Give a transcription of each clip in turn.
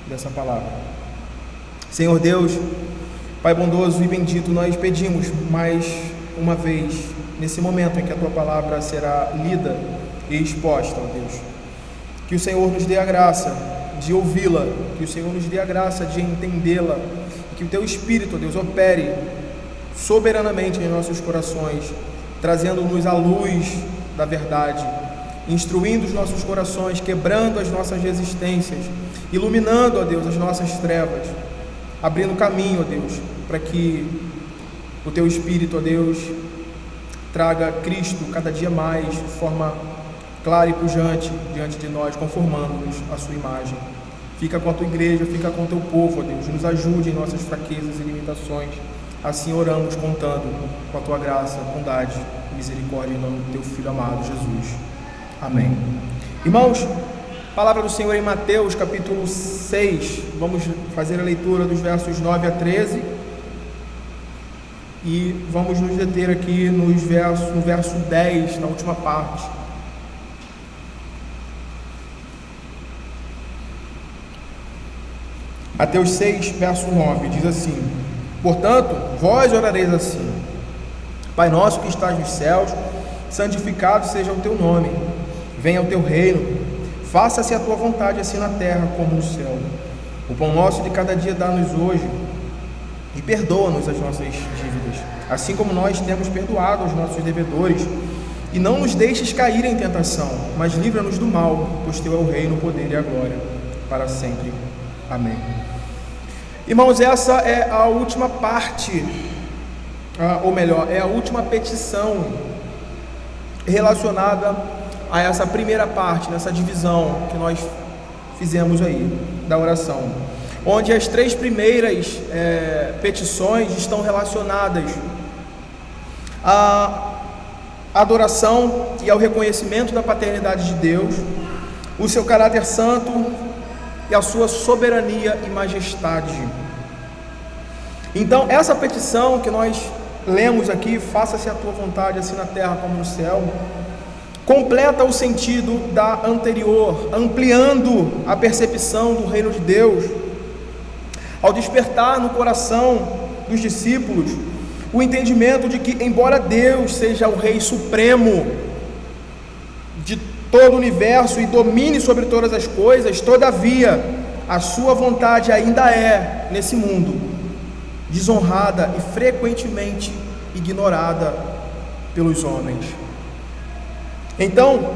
dessa palavra. Senhor Deus, Pai bondoso e bendito, nós pedimos mais uma vez, nesse momento em que a Tua palavra será lida e exposta, ó Deus, que o Senhor nos dê a graça de ouvi-la, que o Senhor nos dê a graça de entendê-la, que o Teu Espírito, ó Deus, opere soberanamente em nossos corações, trazendo-nos a luz da verdade, instruindo os nossos corações, quebrando as nossas resistências, iluminando, ó Deus, as nossas trevas, abrindo caminho, ó Deus, para que o Teu Espírito, ó Deus, traga Cristo cada dia mais de forma clara e pujante diante de nós, conformando-nos à Sua imagem. Fica com a Tua igreja, fica com o Teu povo, ó Deus, nos ajude em nossas fraquezas e limitações. Assim oramos, contando com a Tua graça, bondade e misericórdia em nome do Teu Filho amado, Jesus. Amém. Irmãos, palavra do Senhor em Mateus capítulo 6, vamos fazer a leitura dos versos 9 a 13 e vamos nos deter aqui no verso 10, na última parte. Mateus 6, verso 9, diz assim: portanto, vós orareis assim: Pai nosso que estás nos céus, santificado seja o Teu nome, venha o Teu reino, faça-se a Tua vontade, assim na terra como no céu. O pão nosso de cada dia dá-nos hoje, e perdoa-nos as nossas dívidas, assim como nós temos perdoado aos nossos devedores, e não nos deixes cair em tentação, mas livra-nos do mal, pois Teu é o reino, o poder e a glória, para sempre. Amém. Irmãos, essa é a última parte, ou melhor, é a última petição relacionada a essa primeira parte, nessa divisão que nós fizemos aí da oração, onde as três primeiras petições estão relacionadas à adoração e ao reconhecimento da paternidade de Deus, o seu caráter santo e a sua soberania e majestade. Então, essa petição que nós lemos aqui, faça-se a Tua vontade, assim na terra como no céu, completa o sentido da anterior, ampliando a percepção do reino de Deus, ao despertar no coração dos discípulos o entendimento de que, embora Deus seja o Rei Supremo de todo o universo e domine sobre todas as coisas, todavia a Sua vontade ainda é, nesse mundo, desonrada e frequentemente ignorada pelos homens. Então,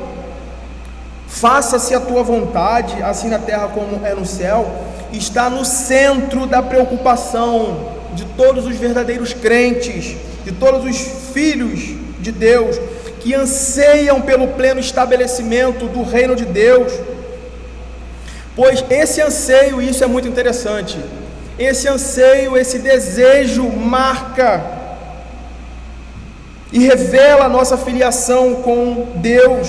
faça-se a Tua vontade, assim na terra como é no céu, está no centro da preocupação de todos os verdadeiros crentes, de todos os filhos de Deus, que anseiam pelo pleno estabelecimento do reino de Deus, pois esse anseio, e isso é muito interessante, esse anseio, esse desejo marca e revela a nossa filiação com Deus,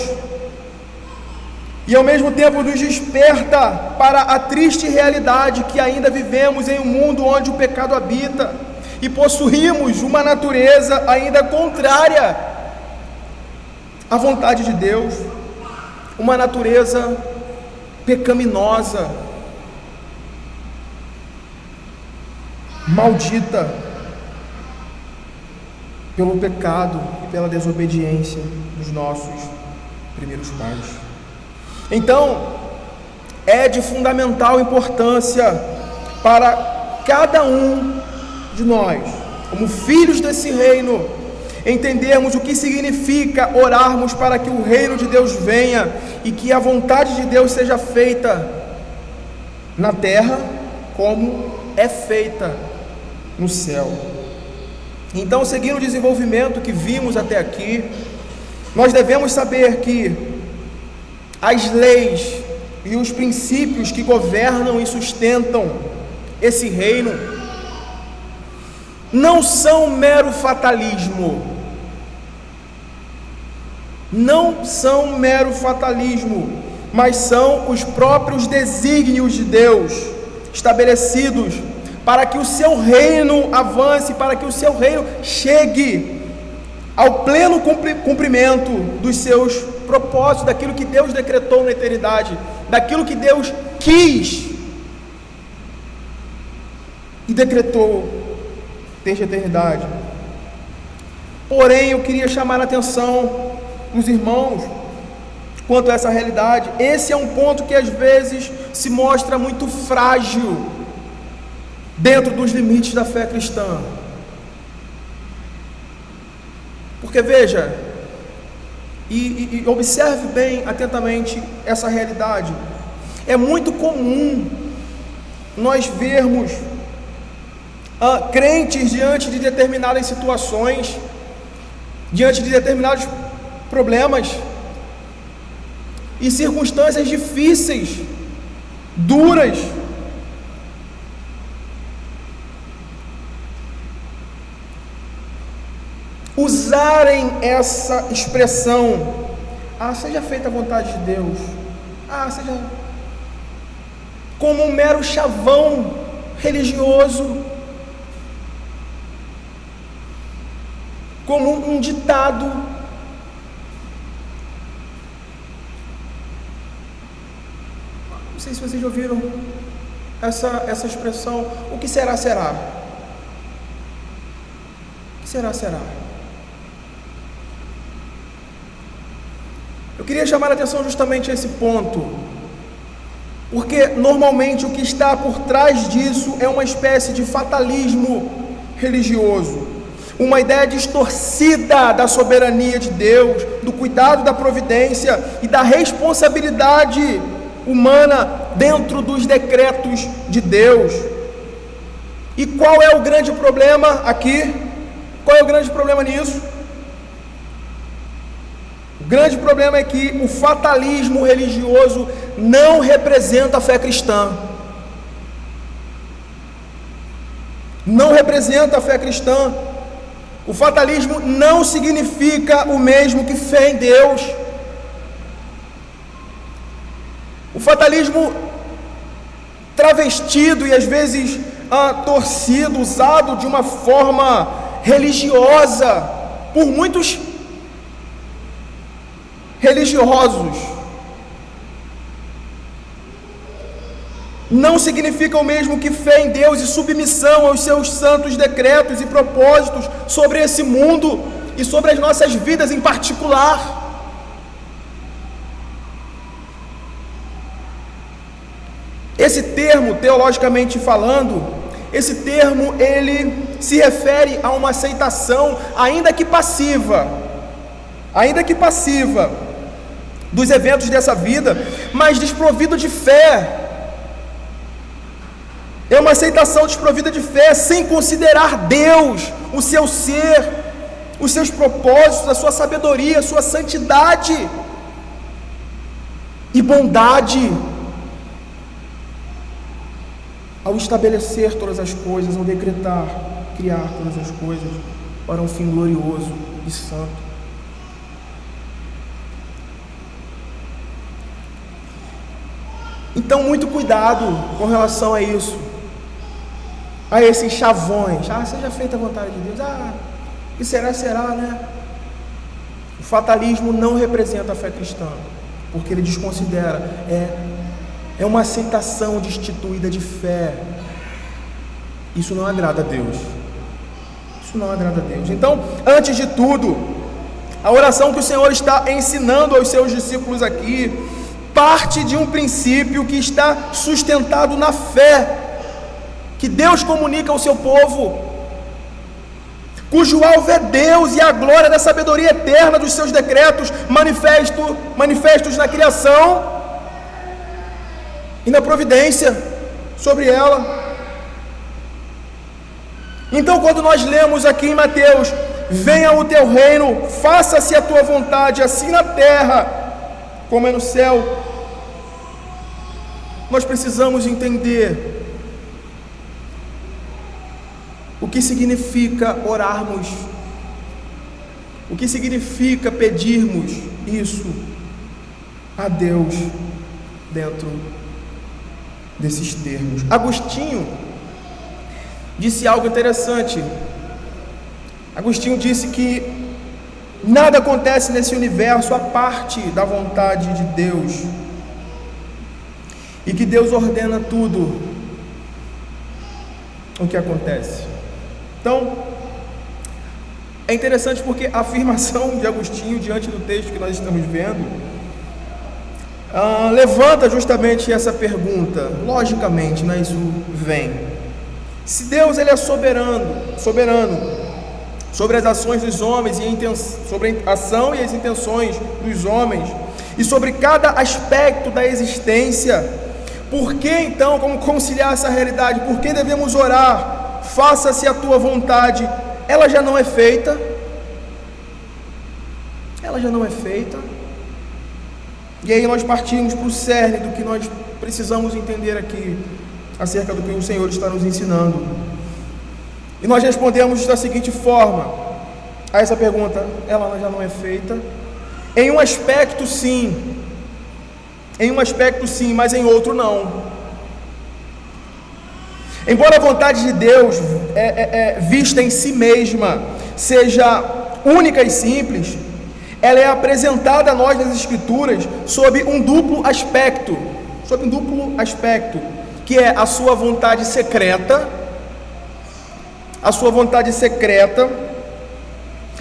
e ao mesmo tempo nos desperta para a triste realidade que ainda vivemos em um mundo onde o pecado habita, e possuímos uma natureza ainda contrária a vontade de Deus, uma natureza pecaminosa, maldita pelo pecado e pela desobediência dos nossos primeiros pais. Então, é de fundamental importância para cada um de nós, como filhos desse reino, entendermos o que significa orarmos para que o reino de Deus venha e que a vontade de Deus seja feita na terra como é feita no céu. Então, seguindo o desenvolvimento que vimos até aqui, nós devemos saber que as leis e os princípios que governam e sustentam esse reino não são mero fatalismo, mas são os próprios desígnios de Deus estabelecidos para que o seu reino avance, para que o seu reino chegue ao pleno cumprimento dos seus propósitos, daquilo que Deus decretou na eternidade, daquilo que Deus quis e decretou desde a eternidade. Porém, eu queria chamar a atenção dos irmãos quanto a essa realidade. Esse é um ponto que às vezes se mostra muito frágil dentro dos limites da fé cristã. Porque veja, e observe bem atentamente essa realidade. É muito comum nós vermos crentes diante de determinadas situações, diante de determinados problemas e circunstâncias difíceis, duras, usarem essa expressão: seja feita a vontade de Deus, seja, como um mero chavão religioso, como um ditado. Não sei se vocês já ouviram essa expressão: o que será, será. O que será, será. Eu queria chamar a atenção justamente a esse ponto, porque normalmente o que está por trás disso é uma espécie de fatalismo religioso, uma ideia distorcida da soberania de Deus, do cuidado da providência e da responsabilidade humana dentro dos decretos de Deus. E qual é o grande problema aqui? Qual é o grande problema nisso? O grande problema é que o fatalismo religioso não representa a fé cristã. Não representa a fé cristã. O fatalismo não significa o mesmo que fé em Deus. O fatalismo travestido e às vezes torcido, usado de uma forma religiosa por muitos religiosos, não significa o mesmo que fé em Deus e submissão aos seus santos decretos e propósitos sobre esse mundo e sobre as nossas vidas em particular. Esse termo, teologicamente falando, esse termo ele se refere a uma aceitação, ainda que passiva, dos eventos dessa vida, mas desprovido de fé. É uma aceitação desprovida de fé, sem considerar Deus, o seu ser, os seus propósitos, a sua sabedoria, a sua santidade e bondade, ao estabelecer todas as coisas, ao decretar, criar todas as coisas para um fim glorioso e santo. Então, muito cuidado com relação a isso, a esses chavões. Seja feita a vontade de Deus. Que será, será, né? O fatalismo não representa a fé cristã, porque ele desconsidera, é uma aceitação destituída de fé. Isso não agrada a Deus. Isso não agrada a Deus. Então, antes de tudo, a oração que o Senhor está ensinando aos seus discípulos aqui parte de um princípio que está sustentado na fé que Deus comunica ao seu povo, cujo alvo é Deus e a glória da sabedoria eterna dos seus decretos manifestos na criação e na providência sobre ela. Então, quando nós lemos aqui em Mateus: venha o teu reino, faça-se a tua vontade, assim na terra como é no céu, nós precisamos entender o que significa orarmos, o que significa pedirmos isso a Deus dentro desses termos. Agostinho disse algo interessante. Agostinho disse que nada acontece nesse universo à parte da vontade de Deus, e que Deus ordena tudo o que acontece. Então, é interessante porque a afirmação de Agostinho diante do texto que nós estamos vendo levanta justamente essa pergunta. Logicamente, né, isso vem. Se Deus ele é soberano sobre as ações dos homens sobre a ação e as intenções dos homens e sobre cada aspecto da existência, por que então, como conciliar essa realidade? Por que devemos orar? Faça-se a tua vontade. Ela já não é feita? Ela já não é feita? E aí nós partimos para o cerne do que nós precisamos entender aqui acerca do que o Senhor está nos ensinando. E nós respondemos da seguinte forma a essa pergunta: ela já não é feita? Em um aspecto sim, mas em outro não. Embora a vontade de Deus vista em si mesma seja única e simples, ela é apresentada a nós nas Escrituras sob um duplo aspecto, que é a sua vontade secreta,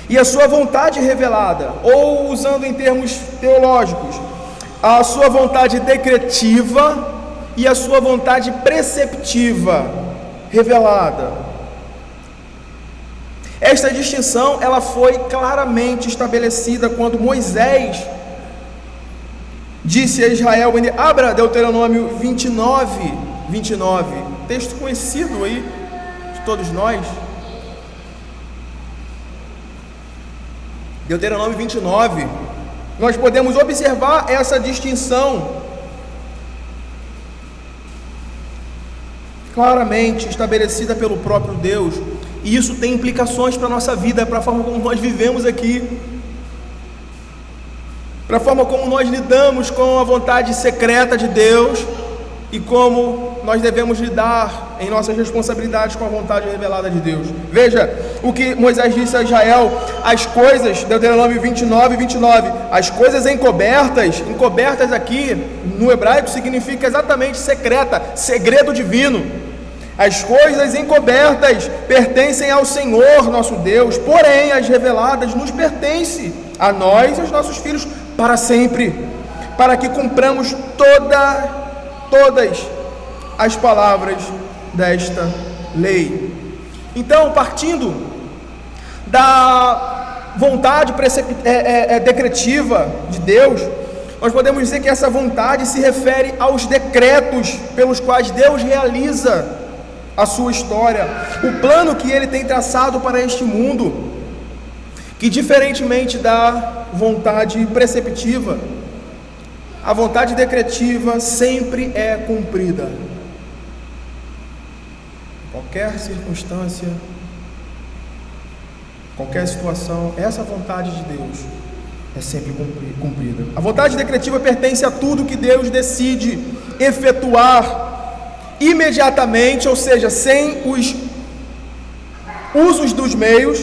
e a sua vontade revelada, ou usando em termos teológicos, a sua vontade decretiva e a sua vontade preceptiva revelada. Esta distinção ela foi claramente estabelecida quando Moisés disse a Israel, abra Deuteronômio 29, texto conhecido aí de todos nós. Deuteronômio 29, nós podemos observar essa distinção claramente estabelecida pelo próprio Deus, e isso tem implicações para a nossa vida, para a forma como nós vivemos aqui, para a forma como nós lidamos com a vontade secreta de Deus e como nós devemos lidar em nossas responsabilidades com a vontade revelada de Deus. Veja o que Moisés disse a Israel: as coisas, Deuteronômio 29, as coisas encobertas aqui no hebraico significa exatamente secreta, segredo divino. As coisas encobertas pertencem ao Senhor nosso Deus, porém as reveladas nos pertencem a nós e aos nossos filhos para sempre, para que cumpramos todas as palavras desta lei. Então, partindo da vontade decretiva de Deus, nós podemos dizer que essa vontade se refere aos decretos pelos quais Deus realiza a sua história, o plano que Ele tem traçado para este mundo, que diferentemente da vontade preceptiva, a vontade decretiva sempre é cumprida. Qualquer circunstância, qualquer situação, essa vontade de Deus é sempre cumprida. A vontade decretiva pertence a tudo que Deus decide efetuar imediatamente, ou seja, sem os usos dos meios,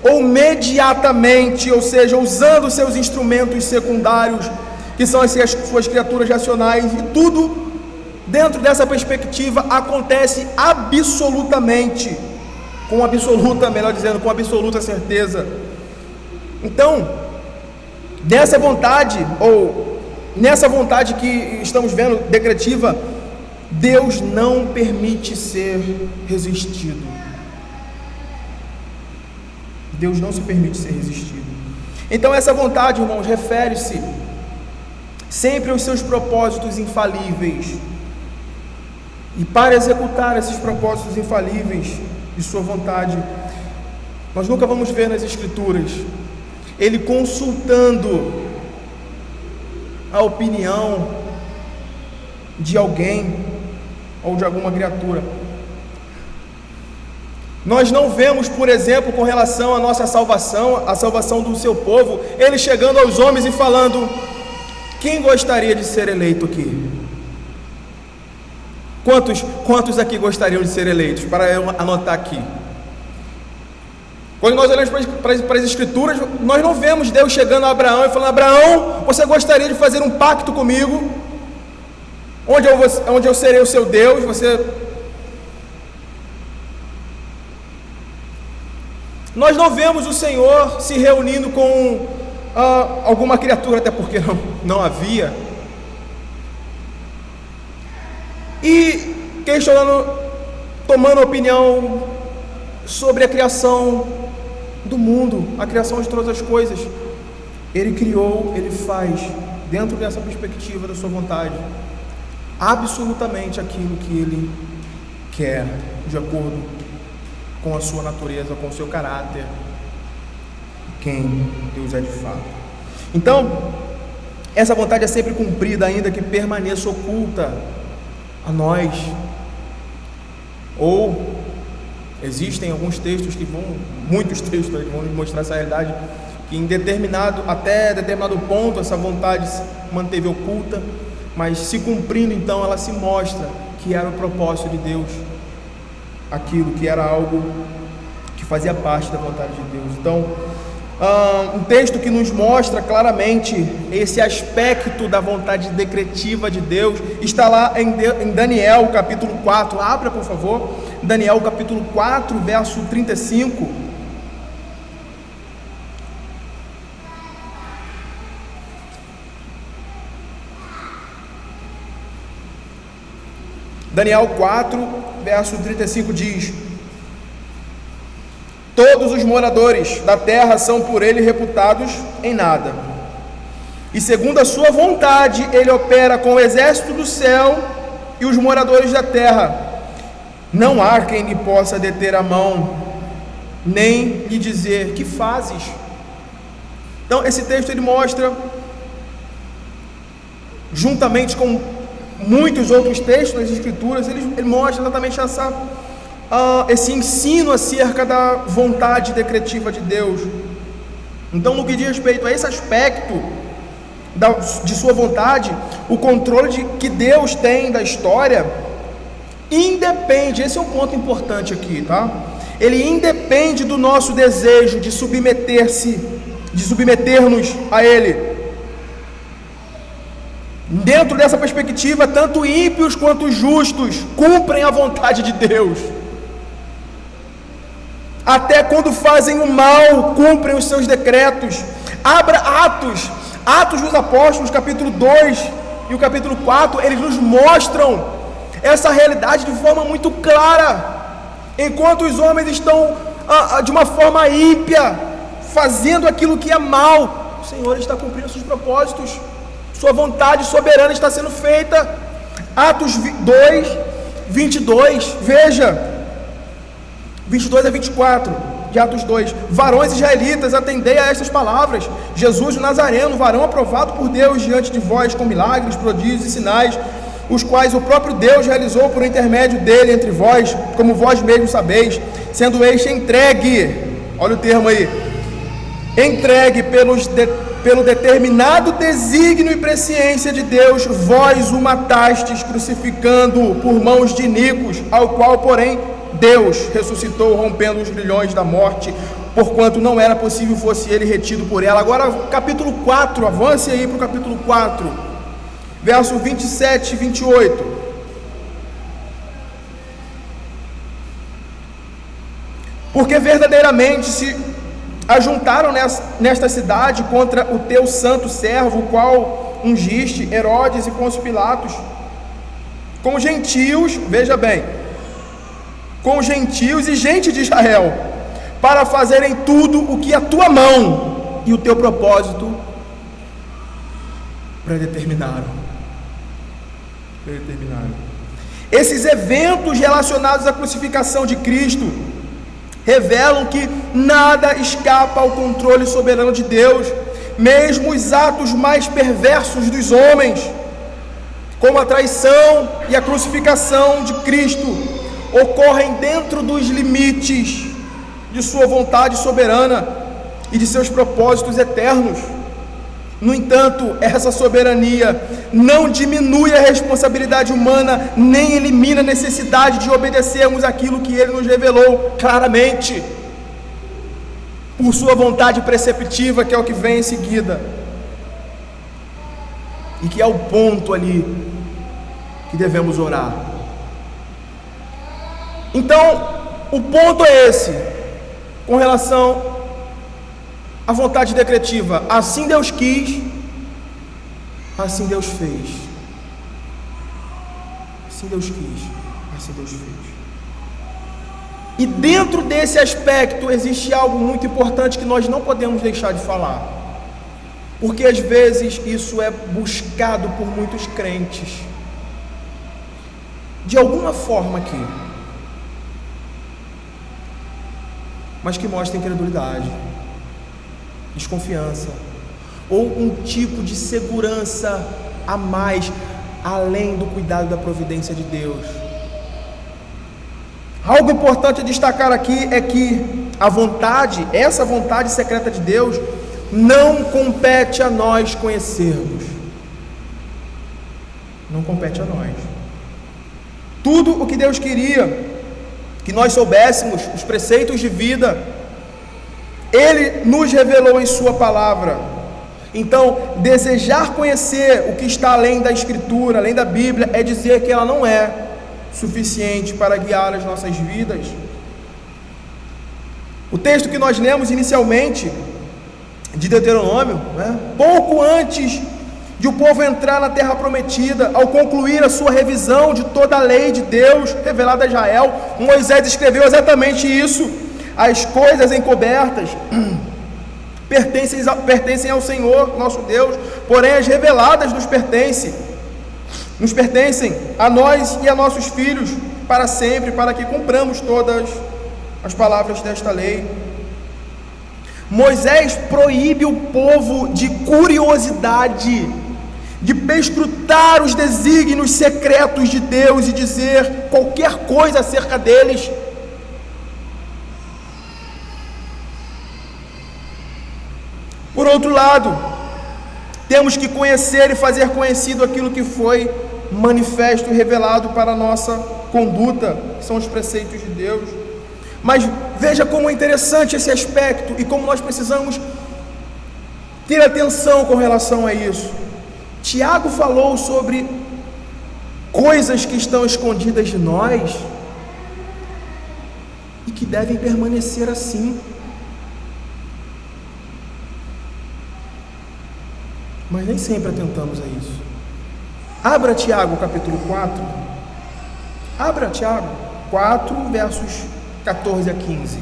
ou mediatamente, ou seja, usando seus instrumentos secundários, que são as suas criaturas racionais, e tudo dentro dessa perspectiva acontece absolutamente, com absoluta certeza. Então, nessa vontade que estamos vendo, decretiva, Deus não permite ser resistido. Deus não se permite ser resistido. Então essa vontade, irmãos, refere-se sempre aos seus propósitos infalíveis. E para executar esses propósitos infalíveis de sua vontade, nós nunca vamos ver nas Escrituras Ele consultando a opinião de alguém ou de alguma criatura. Nós não vemos, por exemplo, com relação à nossa salvação, a salvação do seu povo, Ele chegando aos homens e falando: quem gostaria de ser eleito aqui? Quantos aqui gostariam de ser eleitos? Para eu anotar aqui. Quando nós olhamos para as Escrituras, nós não vemos Deus chegando a Abraão e falando: Abraão, você gostaria de fazer um pacto comigo? Onde eu serei o seu Deus, Nós não vemos o Senhor se reunindo com alguma criatura, até porque não havia, e questionando, tomando opinião sobre a criação do mundo, a criação de todas as coisas. Ele criou, Ele faz, dentro dessa perspectiva da sua vontade, absolutamente aquilo que Ele quer, de acordo com a sua natureza, com o seu caráter, quem Deus é de fato. Então, essa vontade é sempre cumprida, ainda que permaneça oculta a nós. Ou existem alguns textos muitos textos que vão nos mostrar essa realidade, que até determinado ponto essa vontade se manteve oculta, mas se cumprindo, então ela se mostra que era o propósito de Deus, aquilo que era algo que fazia parte da vontade de Deus. Então, um texto que nos mostra claramente esse aspecto da vontade decretiva de Deus está lá em Daniel capítulo 4. Abra, por favor, Daniel capítulo 4, verso 35. Daniel 4, verso 35 diz: todos os moradores da terra são por ele reputados em nada, e segundo a sua vontade ele opera com o exército do céu e os moradores da terra. Não há quem lhe possa deter a mão, nem lhe dizer: que fazes? Então esse texto ele mostra, juntamente com muitos outros textos nas Escrituras, ele mostra exatamente esse ensino acerca da vontade decretiva de Deus. Então, no que diz respeito a esse aspecto de sua vontade, o controle que Deus tem da história independe, esse é um ponto importante aqui, tá? Ele independe do nosso desejo de submeter-nos a Ele. Dentro dessa perspectiva, tanto ímpios quanto justos cumprem a vontade de Deus. Até quando fazem o mal, cumprem os seus decretos. Abra Atos dos Apóstolos, capítulo 2 e o capítulo 4, eles nos mostram essa realidade de forma muito clara. Enquanto os homens estão de uma forma ímpia, fazendo aquilo que é mal, o Senhor está cumprindo seus propósitos. Sua vontade soberana está sendo feita. Atos 2, 22, veja, 22 a 24 de Atos 2. Varões israelitas, atendei a estas palavras. Jesus o Nazareno, varão aprovado por Deus diante de vós, com milagres, prodígios e sinais, os quais o próprio Deus realizou por intermédio dele entre vós, como vós mesmos sabeis, sendo este entregue, olha o termo aí, entregue pelo determinado desígnio e presciência de Deus, vós o matastes, crucificando-o por mãos de iníquos, ao qual, porém, Deus ressuscitou, rompendo os grilhões da morte, porquanto não era possível fosse ele retido por ela. Agora, capítulo 4, avance aí para o capítulo 4, verso 27 e 28. Porque verdadeiramente se ajuntaram nesta cidade contra o teu santo servo, o qual ungiste, Herodes e Pôncio Pilatos, com gentios, veja bem, com gentios e gente de Israel, para fazerem tudo o que a tua mão e o teu propósito predeterminaram. Esses eventos relacionados à crucificação de Cristo revelam que nada escapa ao controle soberano de Deus. Mesmo os atos mais perversos dos homens, como a traição e a crucificação de Cristo, ocorrem dentro dos limites de sua vontade soberana e de seus propósitos eternos. No entanto, essa soberania não diminui a responsabilidade humana, nem elimina a necessidade de obedecermos aquilo que Ele nos revelou claramente, por sua vontade preceptiva, que é o que vem em seguida, e que é o ponto ali que devemos orar. Então, o ponto é esse: com relação à vontade decretiva. Assim Deus quis, assim Deus fez. Assim Deus quis, assim Deus fez. E dentro desse aspecto existe algo muito importante que nós não podemos deixar de falar, porque às vezes isso é buscado por muitos crentes, de alguma forma aqui, mas que mostra incredulidade, desconfiança, ou um tipo de segurança a mais, além do cuidado da providência de Deus. Algo importante a destacar aqui é que essa vontade secreta de Deus, não compete a nós conhecermos. Não compete a nós. Tudo o que Deus queria que nós soubéssemos, os preceitos de vida, Ele nos revelou em Sua palavra. Então, desejar conhecer o que está além da Escritura, além da Bíblia, é dizer que ela não é suficiente para guiar as nossas vidas. O texto que nós lemos inicialmente de Deuteronômio, pouco antes de o povo entrar na terra prometida, ao concluir a sua revisão de toda a lei de Deus revelada a Israel, Moisés escreveu exatamente isso: as coisas encobertas pertencem ao Senhor nosso Deus, porém as reveladas nos pertencem a nós e a nossos filhos para sempre, para que cumpramos todas as palavras desta lei. Moisés proíbe o povo de curiosidade, de perscrutar os desígnios secretos de Deus e dizer qualquer coisa acerca deles. Por outro lado, temos que conhecer e fazer conhecido aquilo que foi manifesto e revelado para a nossa conduta, que são os preceitos de Deus. Mas veja como é interessante esse aspecto e como nós precisamos ter atenção com relação a isso. Tiago falou sobre coisas que estão escondidas de nós e que devem permanecer assim. Mas nem sempre atentamos a isso. Abra Tiago capítulo 4. Abra Tiago 4, versos 14 a 15.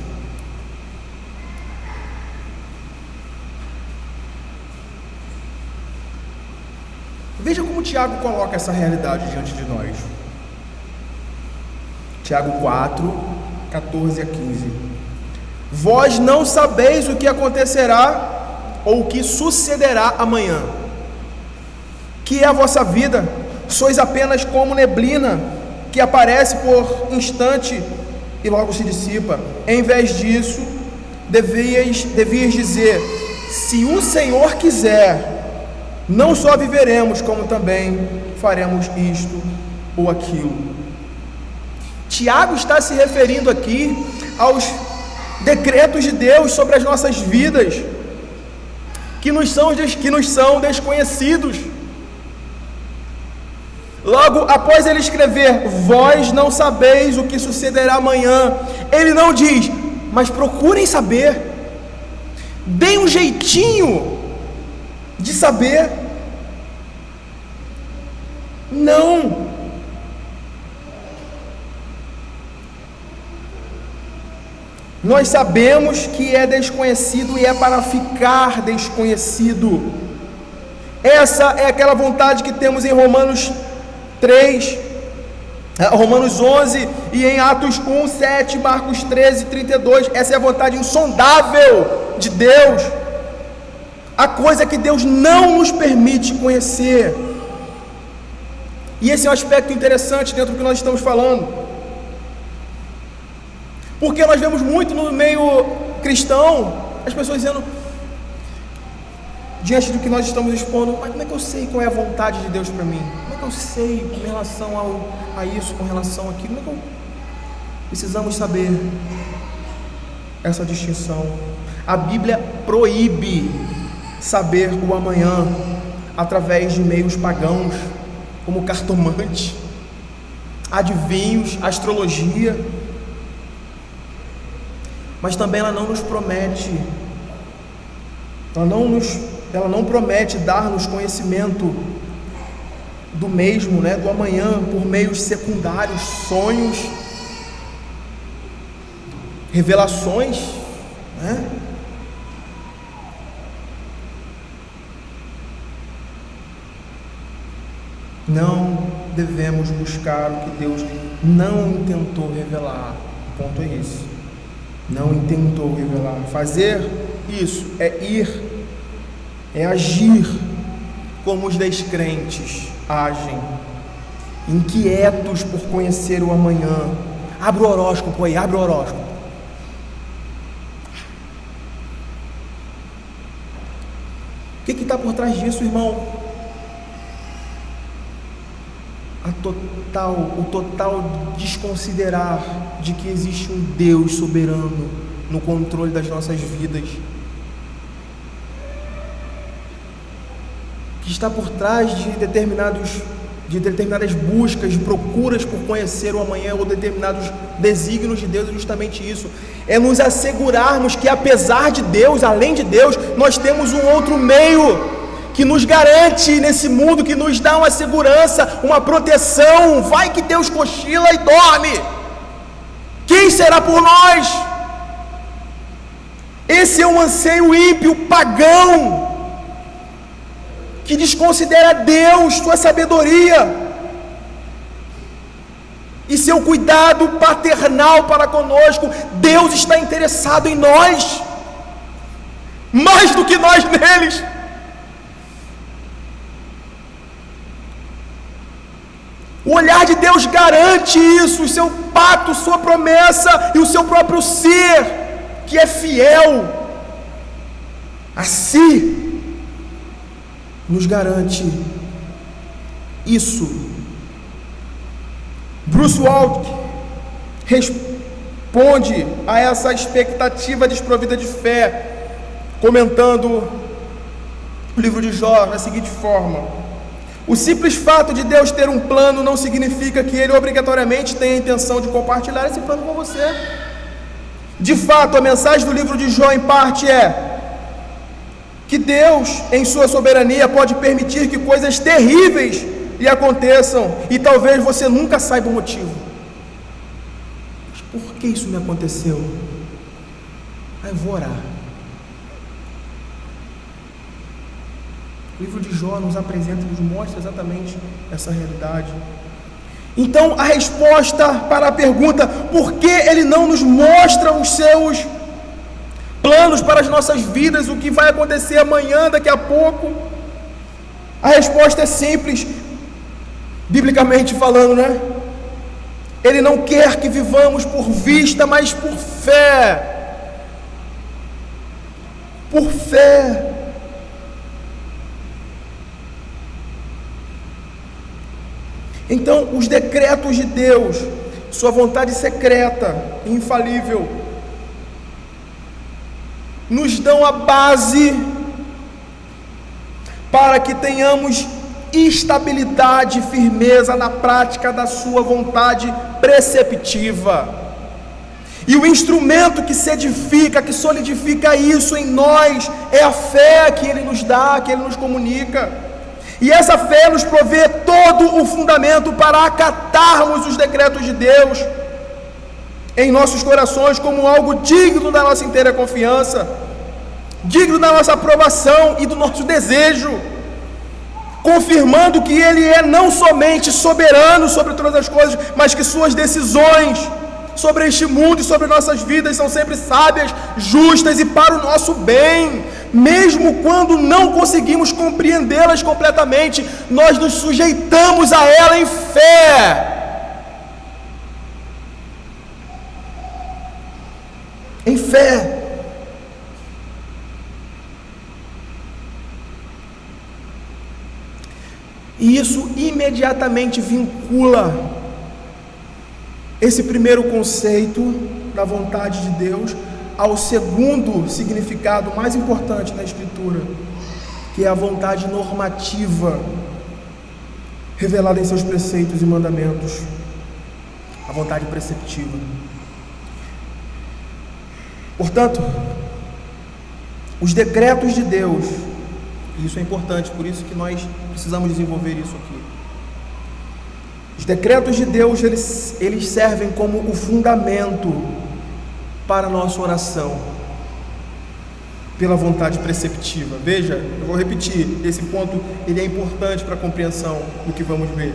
Veja como Tiago coloca essa realidade diante de nós. Tiago 4, 14 a 15. Vós não sabeis o que acontecerá ou o que sucederá amanhã. Que é a vossa vida? Sois apenas como neblina que aparece por instante e logo se dissipa. Em vez disso, devias dizer: se o Senhor quiser, não só viveremos, como também faremos isto ou aquilo. Tiago está se referindo aqui aos decretos de Deus sobre as nossas vidas, que nos são desconhecidos. Logo após ele escrever: vós não sabeis o que sucederá amanhã, ele não diz: mas procurem saber, deem um jeitinho de saber. Não. Nós sabemos que é desconhecido e é para ficar desconhecido. Essa é aquela vontade que temos em Romanos 3, Romanos 11 e em Atos 1, 7, Marcos 13, 32. Essa é a vontade insondável de Deus, a coisa que Deus não nos permite conhecer. E esse é um aspecto interessante dentro do que nós estamos falando, porque nós vemos muito no meio cristão as pessoas dizendo, diante do que nós estamos expondo: mas como é que eu sei qual é a vontade de Deus para mim? Como é que eu sei com relação a isso, com relação àquilo? Como é que eu... Precisamos saber essa distinção. A Bíblia proíbe saber o amanhã através de meios pagãos, como cartomante, adivinhos, astrologia. mas também ela não nos promete, ela não promete dar-nos conhecimento do mesmo, né, do amanhã, por meios secundários, sonhos, revelações, né? Não devemos buscar o que Deus não intentou revelar. O ponto é esse. Não intentou revelar. Fazer isso é ir, é agir como os descrentes agem, inquietos por conhecer o amanhã. Abre o horóscopo aí, abre o horóscopo. O que está por trás disso, irmão? O total desconsiderar de que existe um Deus soberano no controle das nossas vidas, que está por trás de determinadas buscas, de procuras por conhecer o amanhã ou determinados desígnios de Deus. É justamente isso, é nos assegurarmos que apesar de Deus, além de Deus, nós temos um outro meio que nos garante nesse mundo, que nos dá uma segurança, uma proteção. Vai que Deus cochila e dorme, quem será por nós? Esse é um anseio ímpio, pagão, que desconsidera Deus, sua sabedoria e seu cuidado paternal para conosco. Deus está interessado em nós, mais do que nós neles. O olhar de Deus garante isso, o seu pacto, sua promessa e o seu próprio ser, que é fiel a si, nos garante isso. Bruce Waltke responde a essa expectativa desprovida de fé, comentando o livro de Jó da seguinte forma: o simples fato de Deus ter um plano não significa que Ele obrigatoriamente tenha a intenção de compartilhar esse plano com você. De fato, a mensagem do livro de Jó, em parte, é que Deus, em sua soberania, pode permitir que coisas terríveis lhe aconteçam, e talvez você nunca saiba o motivo. Mas por que isso me aconteceu? Eu vou orar. O livro de Jó nos apresenta, nos mostra exatamente essa realidade. Então, a resposta para a pergunta, por que Ele não nos mostra os seus planos para as nossas vidas, o que vai acontecer amanhã, daqui a pouco? A resposta é simples, biblicamente falando, né? Ele não quer que vivamos por vista, mas por fé. Por fé. Então, os decretos de Deus, sua vontade secreta e infalível, nos dão a base para que tenhamos estabilidade e firmeza na prática da sua vontade preceptiva. E o instrumento que se edifica, que solidifica isso em nós, é a fé que Ele nos dá, que Ele nos comunica. E essa fé nos provê todo o fundamento para acatarmos os decretos de Deus em nossos corações como algo digno da nossa inteira confiança, digno da nossa aprovação e do nosso desejo, confirmando que Ele é não somente soberano sobre todas as coisas, mas que suas decisões sobre este mundo e sobre nossas vidas são sempre sábias, justas e para o nosso bem. Mesmo quando não conseguimos compreendê-las completamente, nós nos sujeitamos a ela em fé. Em fé. E isso imediatamente vincula esse primeiro conceito da vontade de Deus ao segundo significado mais importante na Escritura, que é a vontade normativa revelada em seus preceitos e mandamentos, a vontade preceptiva. Portanto, os decretos de Deus, e isso é importante, por isso que nós precisamos desenvolver isso aqui. Os decretos de Deus, eles servem como o fundamento para a nossa oração, pela vontade preceptiva. Veja, eu vou repetir, esse ponto ele é importante para a compreensão do que vamos ver.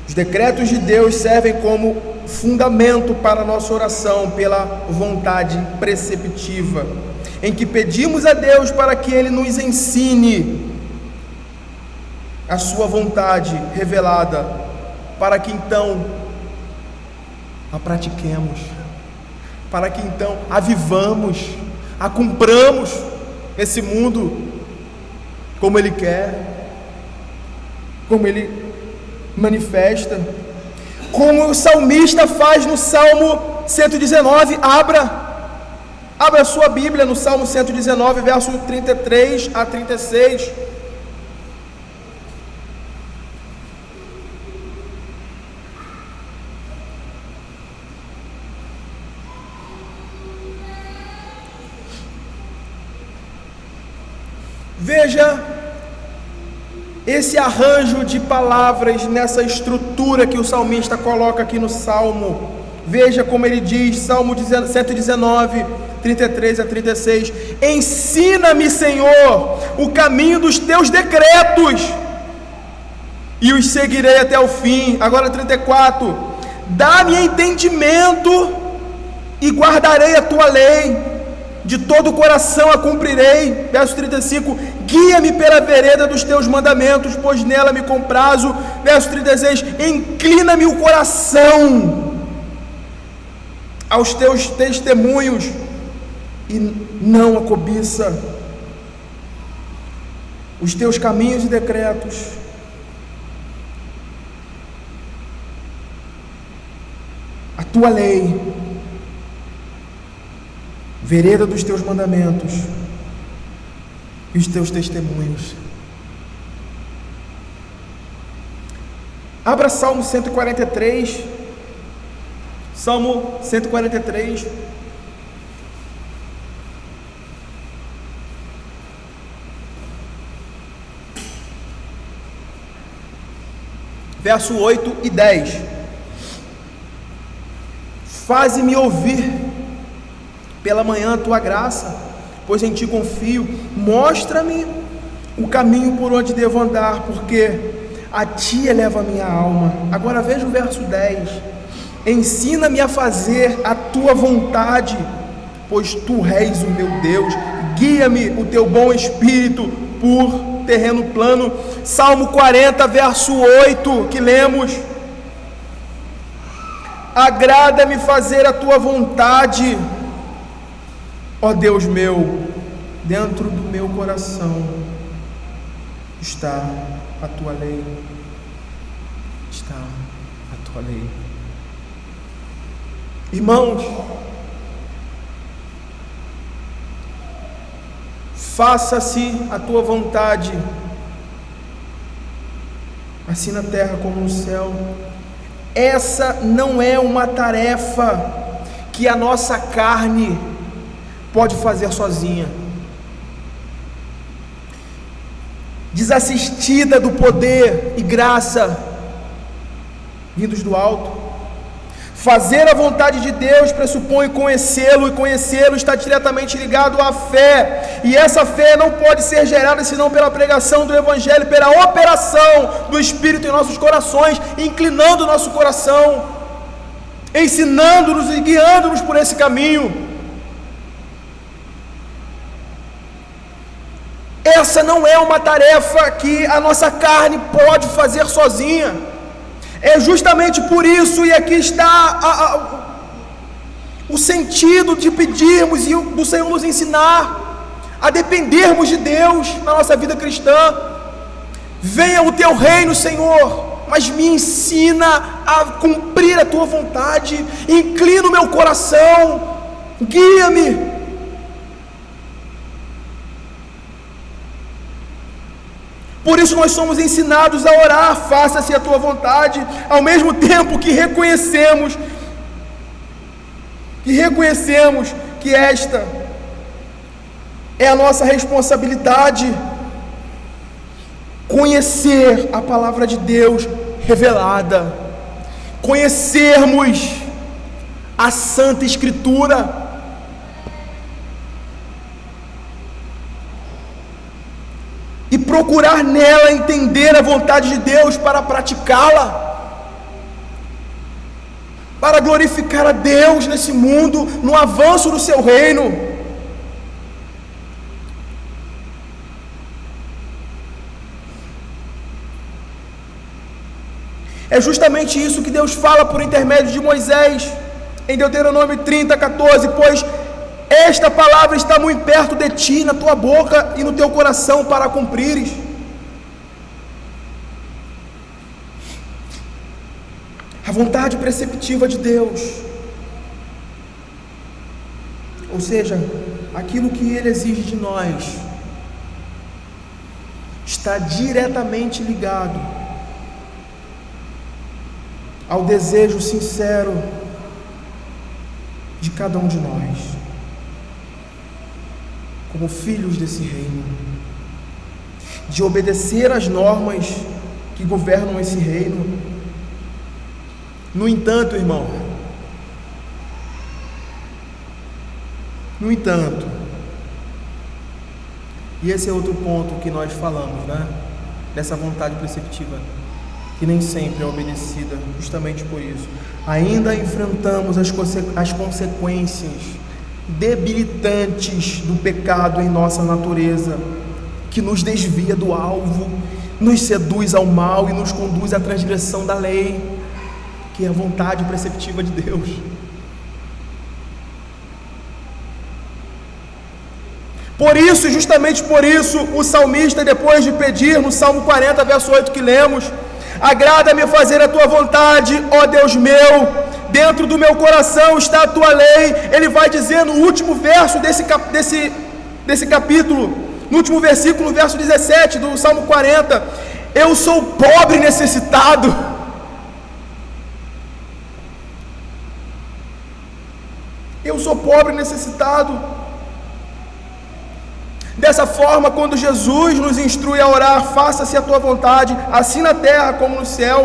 Os decretos de Deus servem como fundamento para a nossa oração, pela vontade preceptiva, em que pedimos a Deus para que Ele nos ensine a sua vontade revelada, para que então a pratiquemos, para que então a vivamos, a cumpramos esse mundo como Ele quer, como Ele manifesta, como o salmista faz no Salmo 119. Abra a sua Bíblia no Salmo 119, verso 33 a 36. Veja esse arranjo de palavras nessa estrutura que o salmista coloca aqui no Salmo. Veja como ele diz, Salmo 119, 33 a 36: ensina-me, Senhor, o caminho dos teus decretos, e os seguirei até o fim. Agora 34: dá-me entendimento, e guardarei a tua lei, de todo o coração a cumprirei. Verso 35: guia-me pela vereda dos teus mandamentos, pois nela me comprazo. Verso 36: inclina-me o coração aos teus testemunhos, e não a cobiça. Os teus caminhos e decretos, a tua lei, vereda dos teus mandamentos e os teus testemunhos. Abra Salmo 143, Salmo 143, verso 8 e 10. Faze-me ouvir pela manhã a tua graça, pois em ti confio. Mostra-me o caminho por onde devo andar, porque a ti eleva a minha alma. Agora veja o verso 10: ensina-me a fazer a tua vontade, pois tu és o meu Deus. Guia-me o teu bom espírito por terreno plano. Salmo 40, verso 8, que lemos: agrada-me fazer a tua vontade, ó Deus meu. Dentro do meu coração está a tua lei, está a tua lei. Irmãos, faça-se a tua vontade, assim na terra como no céu. Essa não é uma tarefa que a nossa carne pode fazer sozinha, desassistida do poder e graça vindos do alto. Fazer a vontade de Deus pressupõe conhecê-lo, e conhecê-lo está diretamente ligado à fé, e essa fé não pode ser gerada senão pela pregação do Evangelho, pela operação do Espírito em nossos corações, inclinando o nosso coração, ensinando-nos e guiando-nos por esse caminho. Essa não é uma tarefa que a nossa carne pode fazer sozinha. É justamente por isso, e aqui está o sentido de pedirmos e do Senhor nos ensinar a dependermos de Deus na nossa vida cristã. Venha o teu reino, Senhor, mas me ensina a cumprir a tua vontade. Inclina o meu coração, guia-me. Por isso nós somos ensinados a orar: faça-se a tua vontade, ao mesmo tempo que reconhecemos que esta é a nossa responsabilidade: conhecer a palavra de Deus revelada, conhecermos a Santa Escritura, e procurar nela entender a vontade de Deus para praticá-la, para glorificar a Deus nesse mundo, no avanço do seu reino. É justamente isso que Deus fala por intermédio de Moisés, em Deuteronômio 30:14: pois esta palavra está muito perto de ti, na tua boca e no teu coração, para cumprires. A vontade preceptiva de Deus, ou seja, aquilo que Ele exige de nós, está diretamente ligado ao desejo sincero de cada um de nós, como filhos desse reino, de obedecer às normas que governam esse reino. No entanto, irmão, e esse é outro ponto que nós falamos, né? Dessa vontade preceptiva, que nem sempre é obedecida, justamente por isso. Ainda enfrentamos as consequências debilitantes do pecado em nossa natureza, que nos desvia do alvo, nos seduz ao mal e nos conduz à transgressão da lei, que é a vontade preceptiva de Deus. Por isso, justamente por isso, o salmista, depois de pedir no Salmo 40, verso 8 que lemos: agrada-me fazer a tua vontade, ó Deus meu, dentro do meu coração está a tua lei. Ele vai dizer no último verso desse capítulo, no último versículo, verso 17 do Salmo 40: eu sou pobre e necessitado. Eu sou pobre e necessitado. Dessa forma, quando Jesus nos instrui a orar, faça-se a tua vontade, assim na terra como no céu,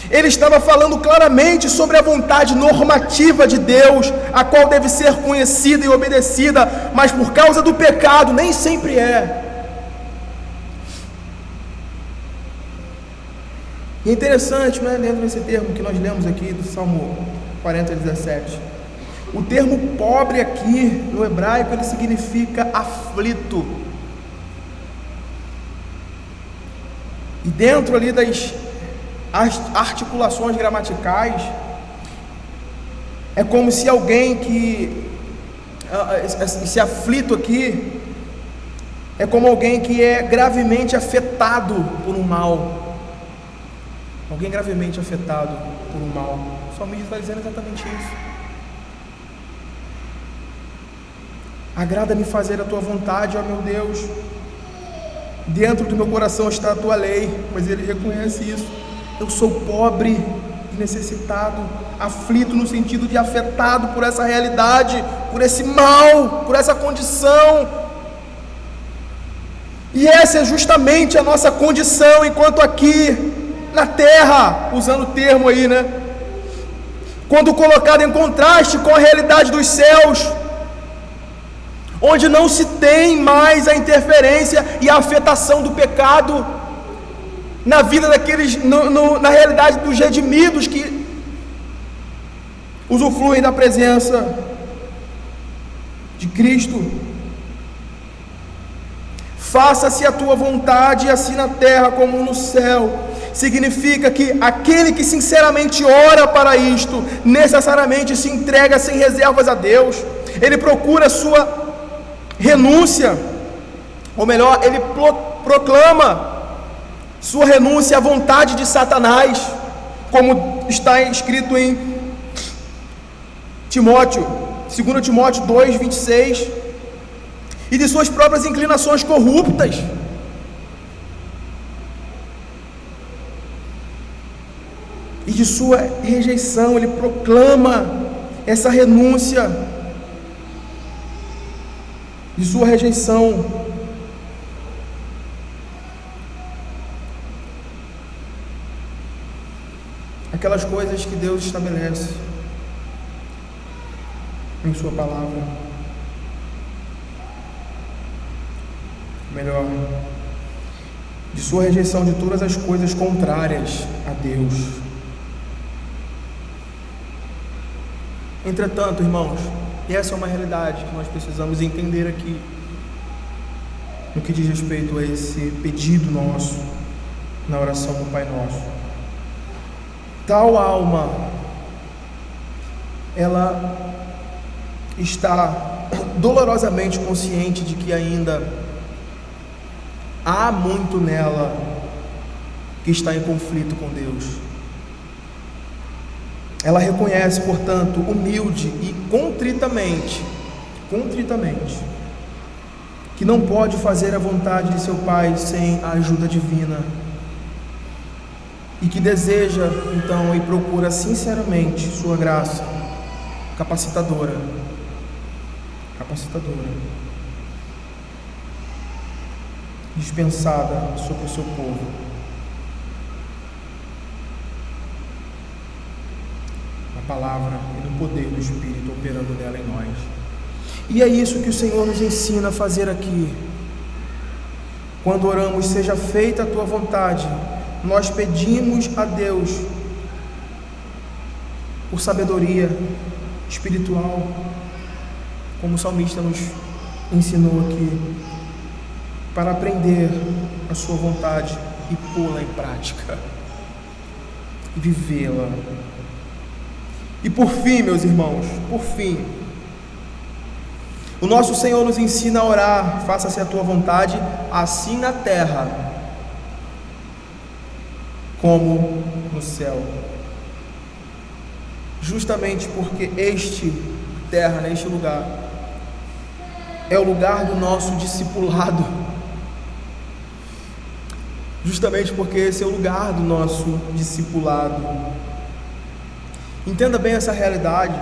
Ele estava falando claramente sobre a vontade normativa de Deus, a qual deve ser conhecida e obedecida, mas por causa do pecado nem sempre é. E é interessante, né, dentro desse termo que nós lemos aqui do Salmo 40, 17, o termo pobre aqui no hebraico, ele significa aflito. E dentro ali das articulações gramaticais, é como se alguém que, esse aflito aqui, é como alguém que é gravemente afetado por um mal. Alguém gravemente afetado por um mal. O salmista está dizendo exatamente isso. Agrada-me fazer a tua vontade, ó meu Deus, dentro do meu coração está a tua lei. Mas ele reconhece isso: eu sou pobre e necessitado, aflito no sentido de afetado por essa realidade, por esse mal, por essa condição. E essa é justamente a nossa condição enquanto aqui na terra, usando o termo aí, né? Quando colocado em contraste com a realidade dos céus, onde não se tem mais a interferência e a afetação do pecado na vida daqueles, na realidade dos redimidos que usufruem da presença de Cristo. Faça-se a tua vontade, assim na terra como no céu. Significa que aquele que sinceramente ora para isto, necessariamente se entrega sem reservas a Deus. Ele procura sua renúncia, ou melhor, ele proclama sua renúncia à vontade de Satanás, como está escrito em Timóteo, 2 Timóteo 2, 26, e de suas próprias inclinações corruptas. E de sua rejeição, ele proclama essa renúncia de sua rejeição aquelas coisas que Deus estabelece em sua palavra. Melhor, de sua rejeição de todas as coisas contrárias a Deus. Entretanto, irmãos, essa é uma realidade que nós precisamos entender aqui, no que diz respeito a esse pedido nosso, na oração do Pai Nosso. Tal alma, ela está dolorosamente consciente de que ainda há muito nela que está em conflito com Deus. Ela reconhece, portanto, humilde e contritamente, que não pode fazer a vontade de seu Pai sem a ajuda divina, e que deseja, então, e procura sinceramente sua graça capacitadora, dispensada sobre o seu povo. Na palavra e no poder do Espírito operando nela em nós. E é isso que o Senhor nos ensina a fazer aqui. Quando oramos, seja feita a tua vontade, nós pedimos a Deus por sabedoria espiritual, como o salmista nos ensinou aqui, para aprender a sua vontade e pô-la em prática e vivê-la. E por fim, meus irmãos, o nosso Senhor nos ensina a orar: faça-se a tua vontade, assim na terra como no céu. Justamente porque este lugar é o lugar do nosso discipulado. Justamente porque esse é o lugar do nosso discipulado. Entenda bem essa realidade.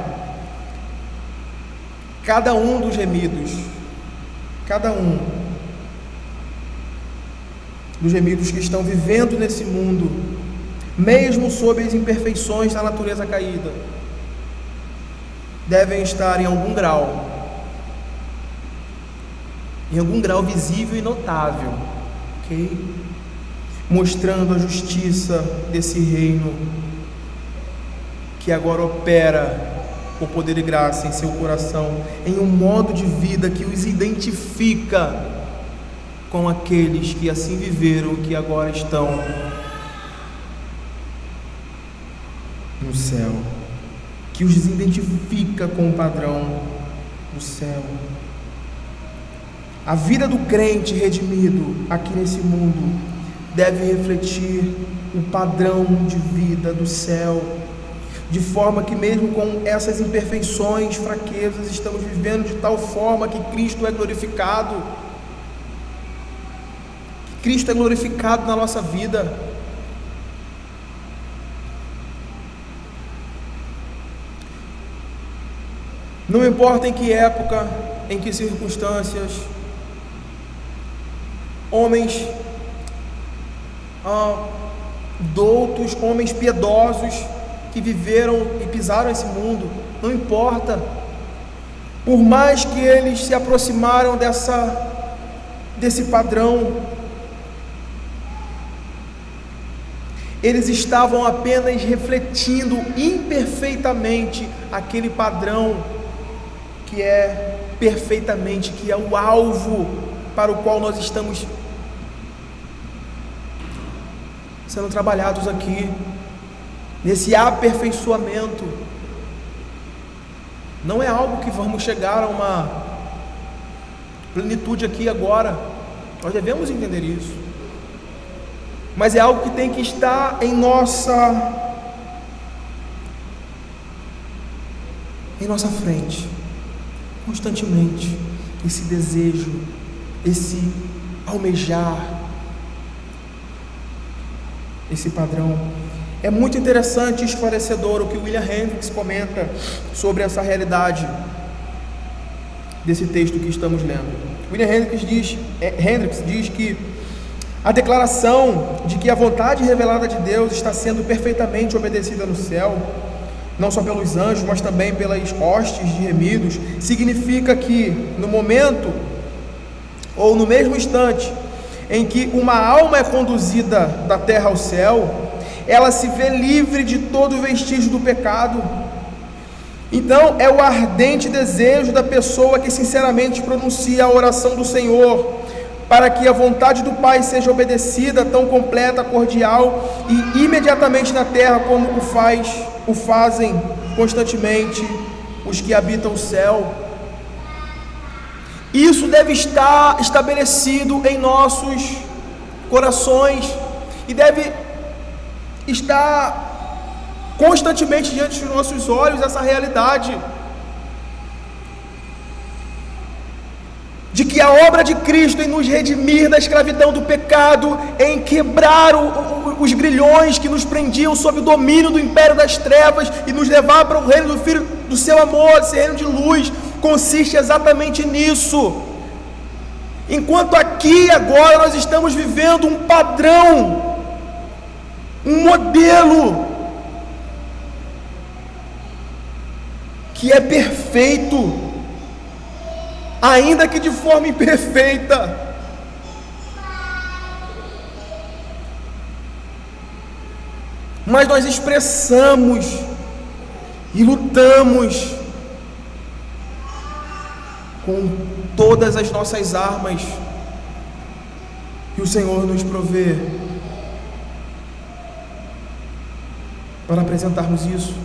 Cada um dos gemidos que estão vivendo nesse mundo, mesmo sob as imperfeições da natureza caída, devem estar em algum grau visível e notável, ok? Mostrando a justiça desse reino que agora opera com poder e graça em seu coração, em um modo de vida que os identifica com aqueles que assim viveram, que agora estão no céu, que os identifica com o padrão do céu. A vida do crente redimido aqui nesse mundo deve refletir o padrão de vida do céu, de forma que mesmo com essas imperfeições, fraquezas, estamos vivendo de tal forma que Cristo é glorificado. Cristo é glorificado na nossa vida. Não importa em que época, em que circunstâncias, homens doutos, homens piedosos que viveram e pisaram esse mundo, não importa, por mais que eles se aproximaram desse padrão, eles estavam apenas refletindo imperfeitamente aquele padrão que é perfeitamente, que é o alvo para o qual nós estamos sendo trabalhados aqui, nesse aperfeiçoamento. Não é algo que vamos chegar a uma plenitude aqui agora, nós devemos entender isso, mas é algo que tem que estar em nossa frente, constantemente, esse desejo, esse almejar, esse padrão. É muito interessante e esclarecedor o que William Hendricks comenta sobre essa realidade. desse texto que estamos lendo. William Hendricks diz que a declaração de que a vontade revelada de Deus está sendo perfeitamente obedecida no céu, não só pelos anjos, mas também pelas hostes de remidos, significa que no momento ou no mesmo instante em que uma alma é conduzida da terra ao céu, ela se vê livre de todo vestígio do pecado. Então é o ardente desejo da pessoa que sinceramente pronuncia a oração do Senhor, para que a vontade do Pai seja obedecida, tão completa, cordial e imediatamente na terra como o fazem constantemente os que habitam o céu. Isso deve estar estabelecido em nossos corações e deve estar constantemente diante dos nossos olhos essa realidade de que a obra de Cristo em nos redimir da escravidão do pecado, em quebrar os grilhões que nos prendiam sob o domínio do império das trevas e nos levar para o reino do Filho do seu amor, esse reino de luz, consiste exatamente nisso. Enquanto aqui agora nós estamos vivendo um padrão, um modelo que é perfeito, ainda que de forma imperfeita. Mas nós expressamos e lutamos com todas as nossas armas que o Senhor nos provê para apresentarmos isso.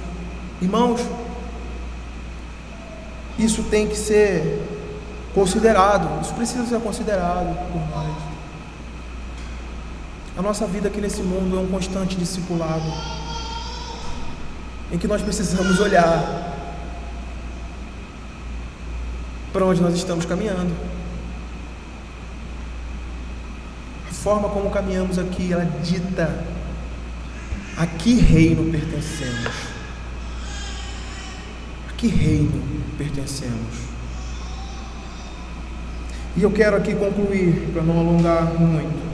Irmãos, isso tem que ser considerado, isso precisa ser considerado por nós. A nossa vida aqui nesse mundo é um constante discipulado, em que nós precisamos olhar para onde nós estamos caminhando. A forma como caminhamos aqui, ela dita a que reino pertencemos. A que reino pertencemos. E eu quero aqui concluir, para não alongar muito,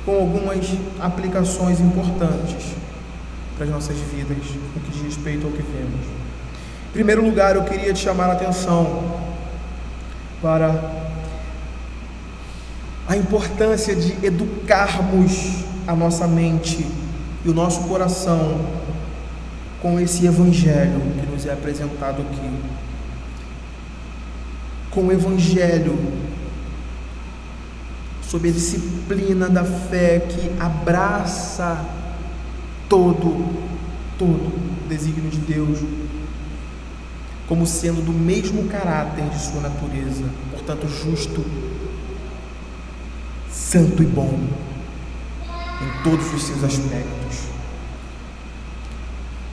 com algumas aplicações importantes para as nossas vidas, no que diz respeito ao que vemos. Em primeiro lugar, eu queria te chamar a atenção para a importância de educarmos a nossa mente e o nosso coração com esse evangelho que nos é apresentado aqui. Com o evangelho, sob a disciplina da fé que abraça todo desígnio de Deus, como sendo do mesmo caráter de sua natureza, portanto justo, santo e bom em todos os seus aspectos.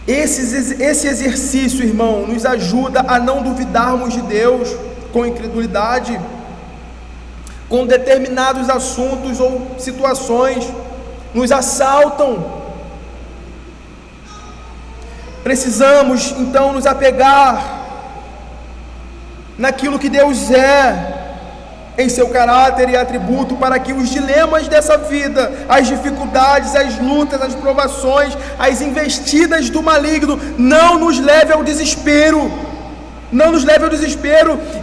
Esse exercício, irmão, nos ajuda a não duvidarmos de Deus com incredulidade, com determinados assuntos ou situações nos assaltam. Precisamos então nos apegar naquilo que Deus é em seu caráter e atributo, para que os dilemas dessa vida, as dificuldades, as lutas, as provações, as investidas do maligno não nos leve ao desespero,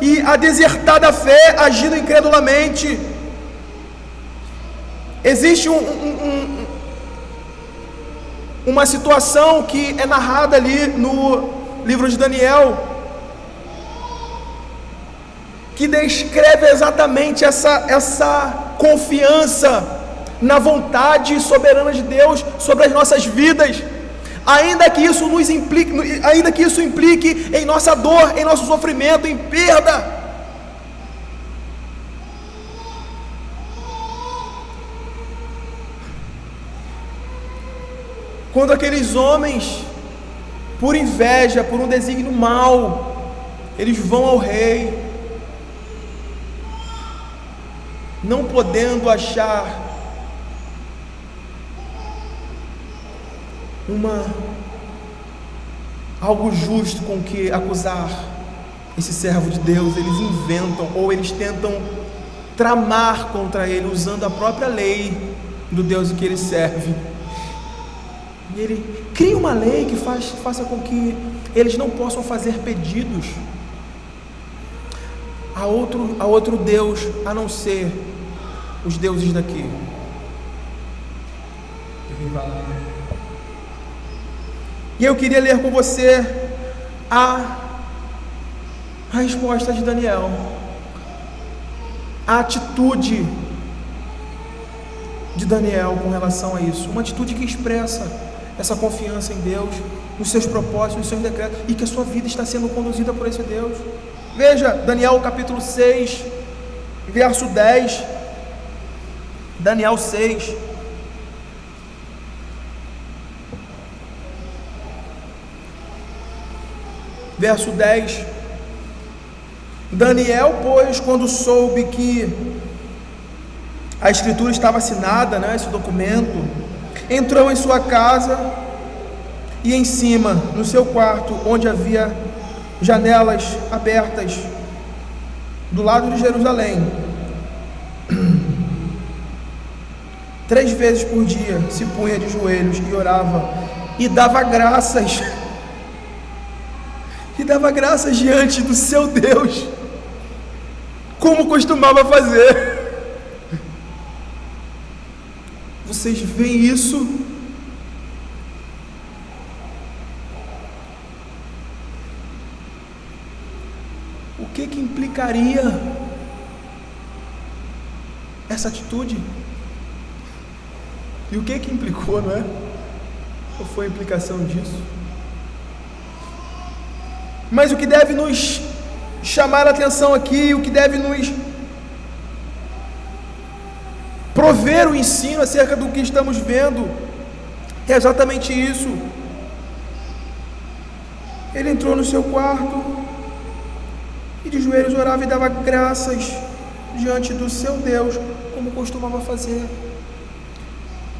e a desertar da fé, agindo incredulamente. Existe uma situação que é narrada ali no livro de Daniel, que descreve exatamente essa confiança na vontade soberana de Deus sobre as nossas vidas, ainda que isso implique em nossa dor, em nosso sofrimento, em perda. Quando aqueles homens, por inveja, por um desígnio mau, eles vão ao rei, não podendo achar algo justo com que acusar esse servo de Deus, eles inventam ou eles tentam tramar contra ele, usando a própria lei do Deus que ele serve. E ele cria uma lei que faça com que eles não possam fazer pedidos a outro Deus, a não ser os deuses daqui. E eu queria ler com você a resposta de Daniel, a atitude de Daniel com relação a isso, uma atitude que expressa essa confiança em Deus, nos seus propósitos, nos seus decretos, e que a sua vida está sendo conduzida por esse Deus. Veja, Daniel capítulo 6, verso 10, Daniel 6, verso 10, Daniel, pois, quando soube que a escritura estava assinada, esse documento, entrou em sua casa e em cima, no seu quarto, onde havia janelas abertas do lado de Jerusalém, 3 vezes por dia se punha de joelhos e orava e dava graças diante do seu Deus, como costumava fazer. Vocês veem isso? O que implicaria essa atitude? E o que implicou, não é? Qual foi a implicação disso? Mas o que deve nos chamar a atenção aqui, o que deve nos prover o ensino acerca do que estamos vendo, é exatamente isso. Ele entrou no seu quarto e de joelhos orava e dava graças diante do seu Deus, como costumava fazer.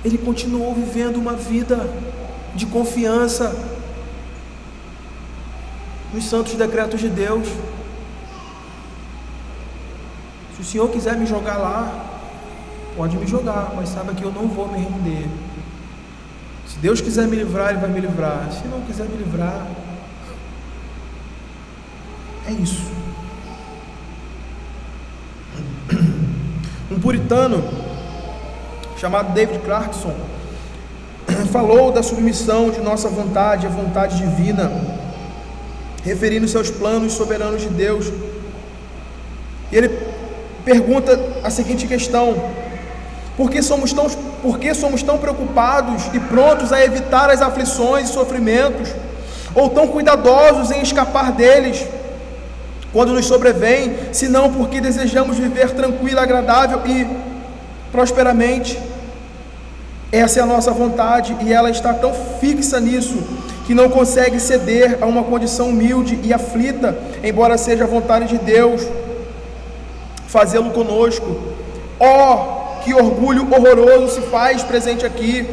Ele continuou vivendo uma vida de confiança nos santos decretos de Deus. Se o Senhor quiser me jogar lá, pode me jogar, mas saiba que eu não vou me render. Se Deus quiser me livrar, Ele vai me livrar. Se não quiser me livrar, é isso. Um puritano chamado David Clarkson falou da submissão de nossa vontade à vontade divina, referindo-se aos planos soberanos de Deus. E ele pergunta a seguinte questão: por que somos tão preocupados e prontos a evitar as aflições e sofrimentos, ou tão cuidadosos em escapar deles quando nos sobrevêm, senão porque desejamos viver tranquilo, agradável e prosperamente? Essa é a nossa vontade, e ela está tão fixa nisso que não consegue ceder a uma condição humilde e aflita, embora seja a vontade de Deus fazê-lo conosco. Que orgulho horroroso se faz presente aqui,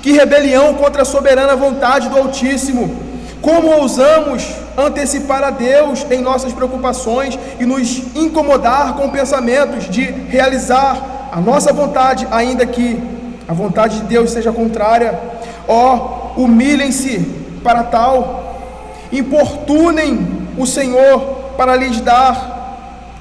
que rebelião contra a soberana vontade do Altíssimo. Como ousamos antecipar a Deus em nossas preocupações e nos incomodar com pensamentos de realizar a nossa vontade, ainda que a vontade de Deus seja contrária. Humilhem-se para tal, importunem o Senhor para lhes dar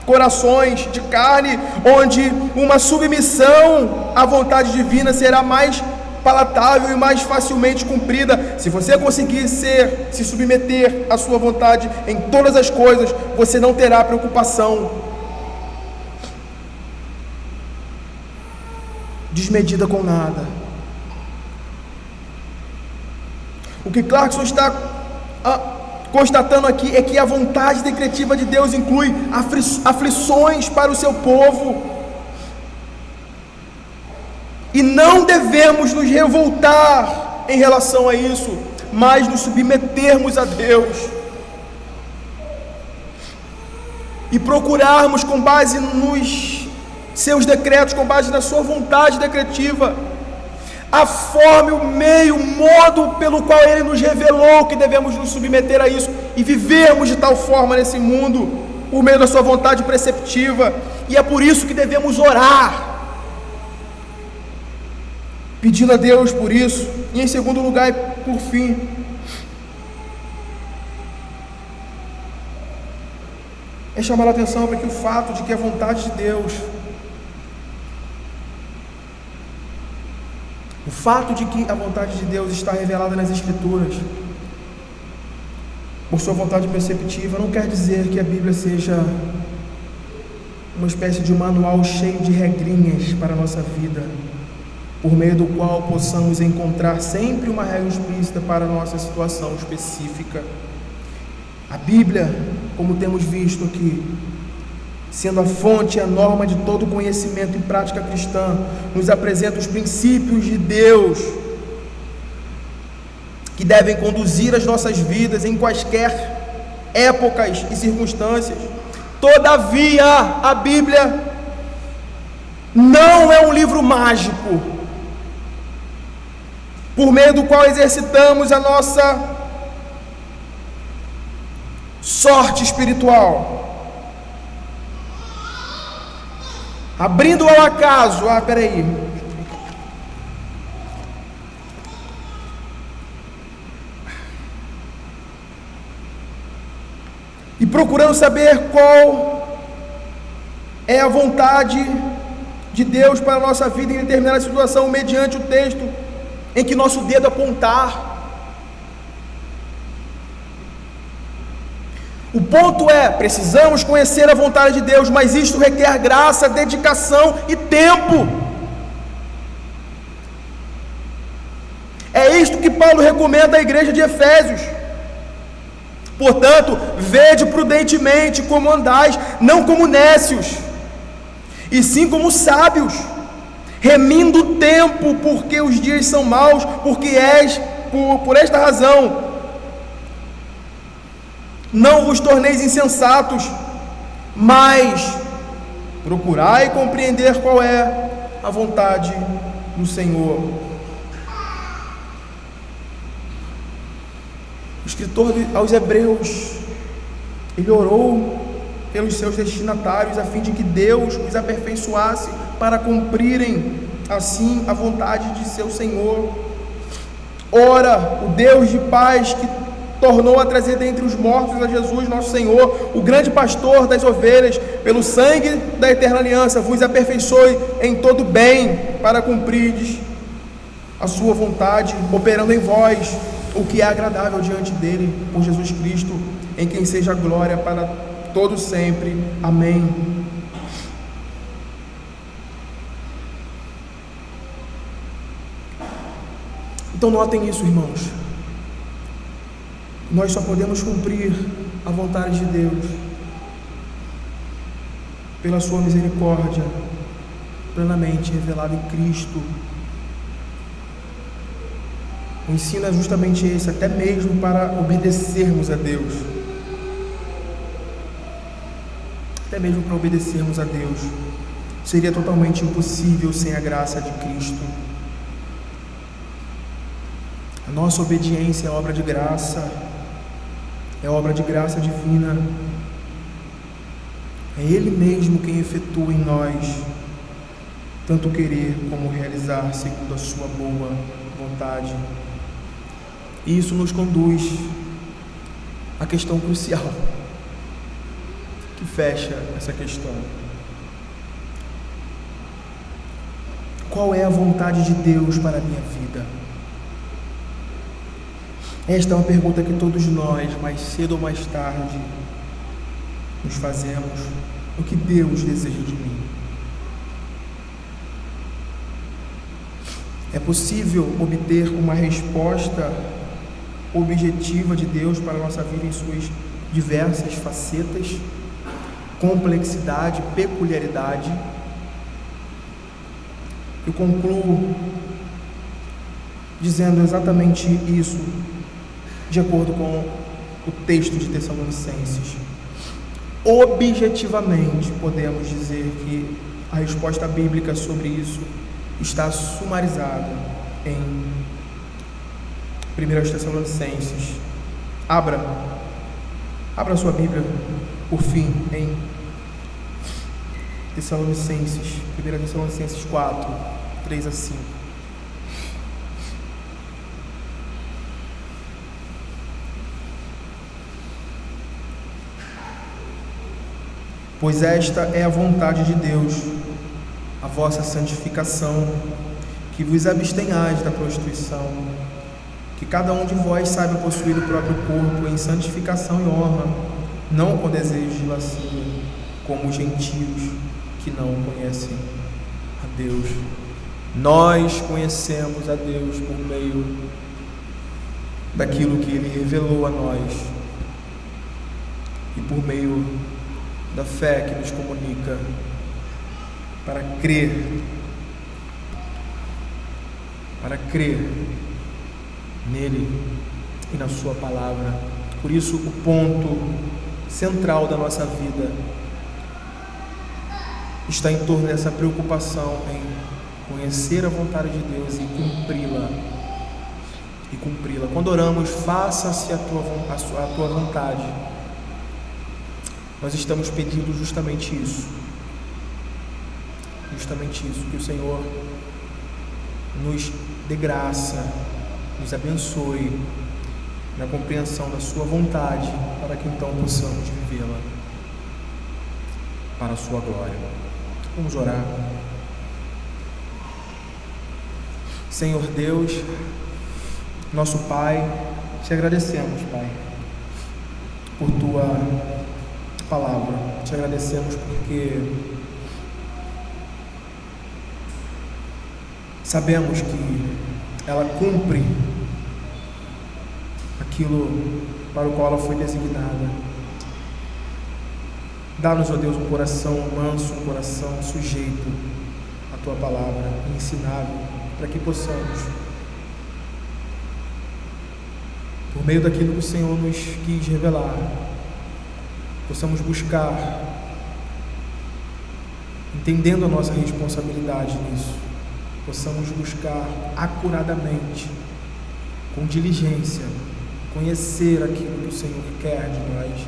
corações de carne, onde uma submissão à vontade divina será mais palatável e mais facilmente cumprida. Se você conseguir se submeter à sua vontade em todas as coisas, você não terá preocupação desmedida com nada. O que Clarkson está constatando aqui é que a vontade decretiva de Deus inclui aflições para o seu povo, e não devemos nos revoltar em relação a isso, mas nos submetermos a Deus e procurarmos, com base nos seus decretos, com base na sua vontade decretiva, a forma, o meio, o modo pelo qual Ele nos revelou que devemos nos submeter a isso e vivermos de tal forma nesse mundo, por meio da sua vontade preceptiva. E é por isso que devemos orar, pedindo a Deus por isso. E em segundo lugar, e por fim, é chamar a atenção para que o fato de que a vontade de Deus, o fato de que a vontade de Deus está revelada nas Escrituras, por sua vontade preceptiva, não quer dizer que a Bíblia seja uma espécie de manual cheio de regrinhas para a nossa vida, por meio do qual possamos encontrar sempre uma regra explícita para a nossa situação específica. A Bíblia, como temos visto aqui, sendo a fonte e a norma de todo conhecimento e prática cristã, nos apresenta os princípios de Deus que devem conduzir as nossas vidas em quaisquer épocas e circunstâncias. Todavia, a Bíblia não é um livro mágico, por meio do qual exercitamos a nossa sorte espiritual, abrindo ao acaso. E procurando saber qual é a vontade de Deus para a nossa vida em determinada situação, mediante o texto em que nosso dedo apontar. O ponto é, precisamos conhecer a vontade de Deus, mas isto requer graça, dedicação e tempo. É isto que Paulo recomenda à igreja de Efésios. Portanto, vede prudentemente como andais, não como nécios, e sim como sábios, remindo o tempo, porque os dias são maus, porque por esta razão não vos torneis insensatos, mas procurai compreender qual é a vontade do Senhor. O escritor aos Hebreus, ele orou pelos seus destinatários, a fim de que Deus os aperfeiçoasse para cumprirem assim a vontade de seu Senhor. Ora, o Deus de paz, que tornou a trazer dentre os mortos a Jesus nosso Senhor, o grande pastor das ovelhas, pelo sangue da eterna aliança, vos aperfeiçoe em todo bem, para cumprirdes a sua vontade, operando em vós o que é agradável diante dele, por Jesus Cristo, em quem seja glória para todos sempre. Amém. Então notem isso, irmãos. Nós só podemos cumprir a vontade de Deus pela sua misericórdia plenamente revelada em Cristo. O ensino é justamente esse, até mesmo para obedecermos a Deus. Até mesmo para obedecermos a Deus, seria totalmente impossível sem a graça de Cristo. A nossa obediência é obra de graça, é obra de graça divina. É Ele mesmo quem efetua em nós tanto querer como realizar segundo a sua boa vontade. E isso nos conduz à questão crucial que fecha essa questão. Qual é a vontade de Deus para a minha vida? Esta é uma pergunta que todos nós, mais cedo ou mais tarde, nos fazemos. O que Deus deseja de mim? É possível obter uma resposta objetiva de Deus para a nossa vida em suas diversas facetas, complexidade, peculiaridade. Eu concluo dizendo exatamente isso, de acordo com o texto de Tessalonicenses. Objetivamente, podemos dizer que a resposta bíblica sobre isso está sumarizada em 1 Tessalonicenses. Abra a sua Bíblia, por fim, em Tessalonicenses, 1 Tessalonicenses 4, 3 a 5. Pois esta é a vontade de Deus, a vossa santificação, que vos abstenhais da prostituição, que cada um de vós saiba possuir o próprio corpo em santificação e honra, não com desejos de lascívia, como os gentios que não conhecem a Deus. Nós conhecemos a Deus por meio daquilo que Ele revelou a nós e por meio da fé que nos comunica para crer nele e na sua palavra. Por isso, o ponto central da nossa vida está em torno dessa preocupação em conhecer a vontade de Deus e cumpri-la. Quando oramos, faça-se a tua vontade, nós estamos pedindo justamente isso, que o Senhor nos dê graça, nos abençoe na compreensão da sua vontade, para que então possamos vivê-la para a sua glória. Vamos orar. Senhor Deus, nosso Pai, te agradecemos, Pai, por tua palavra. Te agradecemos porque sabemos que ela cumpre aquilo para o qual ela foi designada. Dá-nos, ó Deus, um coração manso, um coração sujeito à tua palavra, ensinável, para que possamos, por meio daquilo que o Senhor nos quis revelar, possamos buscar, entendendo a nossa responsabilidade nisso, possamos buscar acuradamente, com diligência, conhecer aquilo que o Senhor quer de nós,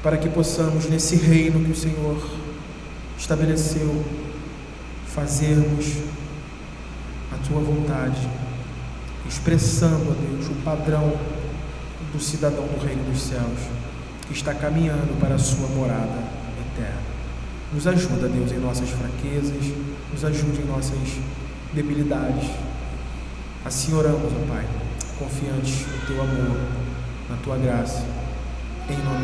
para que possamos, nesse reino que o Senhor estabeleceu, fazermos a tua vontade, expressando, ó Deus, o padrão do cidadão do reino dos céus, que está caminhando para a sua morada eterna. Nos ajuda, Deus, em nossas fraquezas, nos ajude em nossas debilidades. Assim oramos, ó Pai, confiantes no teu amor, na tua graça, em nome